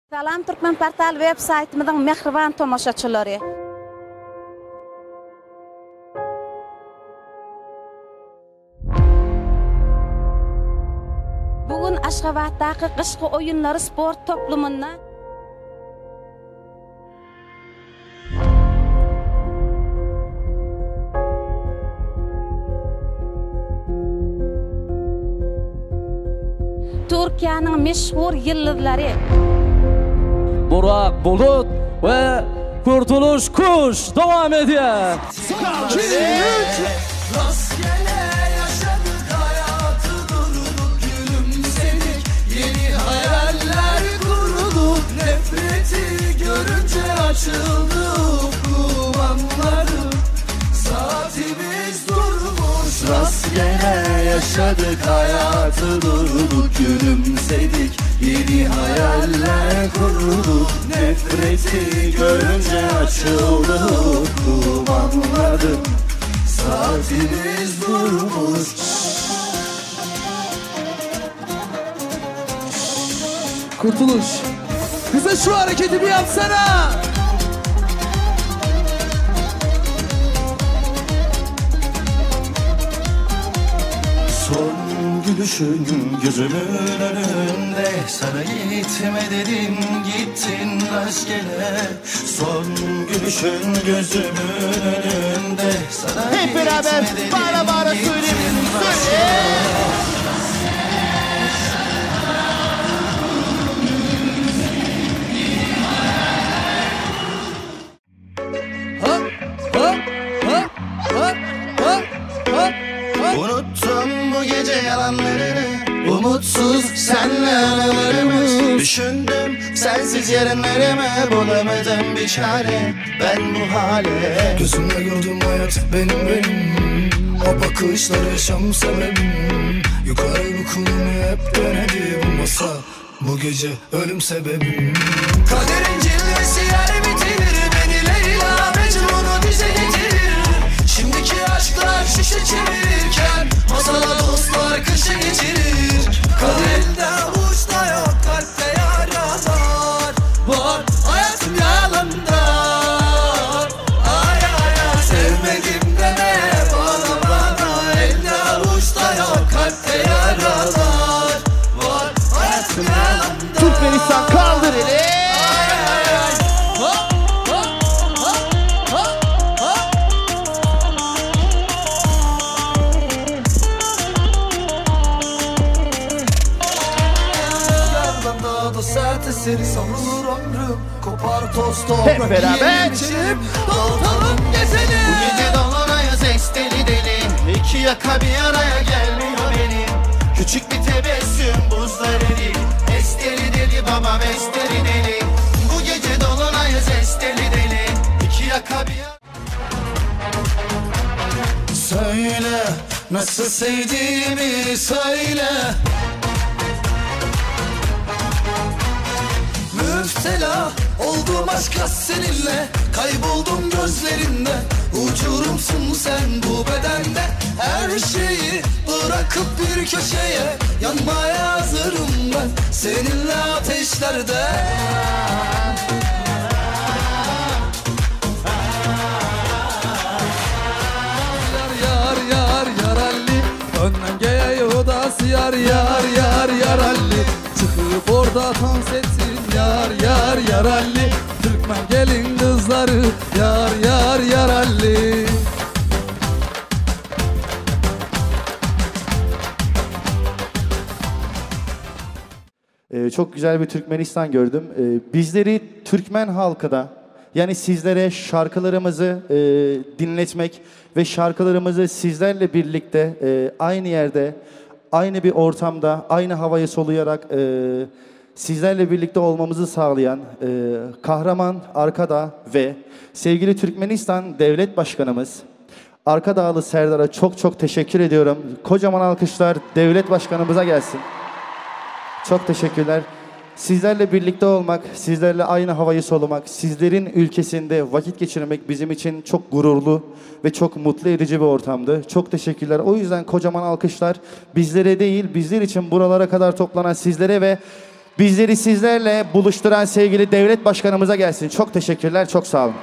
Salam Türkmen portal web saytimizning mehribon tomoshabchilari. Bugun Ashxobodagi qishki o'yinlari sport to'plamini Türkiye'nin meşhur yıldızları Burak Bulut ve Kurtuluş Kuş devam ediyor. Rastgele yaşadık hayatı durduk gülümsedik yeni hayaller kurduk nefreti görünce açıldı ufkum anladım saatimiz durmuş rastgele yaşadık hayatı durduk gülümsedik yeni hayaller kurduk nefreti görünce açıldı ufkum anladım saatimiz durmuş. Kurtuluş. Bize şu hareketi bir yapsana. Son gülüşün gözümün önünde sana gitme dedim gittin rastgele. Son gülüşün gözümün önünde sana hep beraber bağıra bağıra söyleyelim. Söyle. Unuttum bu gece yalanlarını umutsuz senle anılarımı düşündüm sensiz yarınlarımı bulamadım bir çare ben bu hale. Gözümle gördüm hayat benim o bakışlar yaşam sebebim yukarı bu kulumu hep denedi bu masa bu gece ölüm sebebim. Kaderin cilvesi yer bitirir beni Leyla Mecnun'u dize getirir. Şimdiki aşklar şişe çevirirken masala dostlar kışı geçirir. Kaderde uçta yok kalpte yaralar var hayatım yalandan. Ay ay ay sevmedim deme bana bana elde uçta yok kalpte yaralar var hayatım yalandan. Türkmenistan kaldır eli. Sert eseri savrulur ömrüm kopar toz toprak. Hep beraber içelim dağıtalım gezelim. Bu gece dolunayız esteli deli İki yaka bir araya gelmiyor benim. Küçük bir tebessüm buzlar erir. Esteli deli babam esteli deli. Bu gece dolunayız esteli deli İki yaka bir söyle nasıl sevdiğimi söyle. Müftela oldum aşka seninle kayboldum gözlerinde uçurumsun sen bu bedende her şeyi bırakıp bir köşeye yanmaya hazırım ben seninle ateşlerde. Yar yar yaralli önden geye odası yar yar yar yaralli çıkıp orada dans etsin yar yar yaralli Türkmen gelin kızları yar yar yaralli. Çok güzel bir Türkmenistan gördüm. Bizleri Türkmen halkına yani sizlere şarkılarımızı dinletmek ve şarkılarımızı sizlerle birlikte aynı yerde, aynı bir ortamda, aynı havayı soluyarak sizlerle birlikte olmamızı sağlayan Kahraman Arkadağ ve sevgili Türkmenistan Devlet Başkanımız Arkadağlı Serdar'a çok çok teşekkür ediyorum. Kocaman alkışlar Devlet Başkanımıza gelsin. Çok teşekkürler. Sizlerle birlikte olmak, sizlerle aynı havayı solumak, sizlerin ülkesinde vakit geçirmek bizim için çok gururlu ve çok mutlu edici bir ortamdı. Çok teşekkürler. O yüzden kocaman alkışlar bizlere değil, bizler için buralara kadar toplanan sizlere ve bizleri sizlerle buluşturan sevgili devlet başkanımıza gelsin. Çok teşekkürler, çok sağ olun.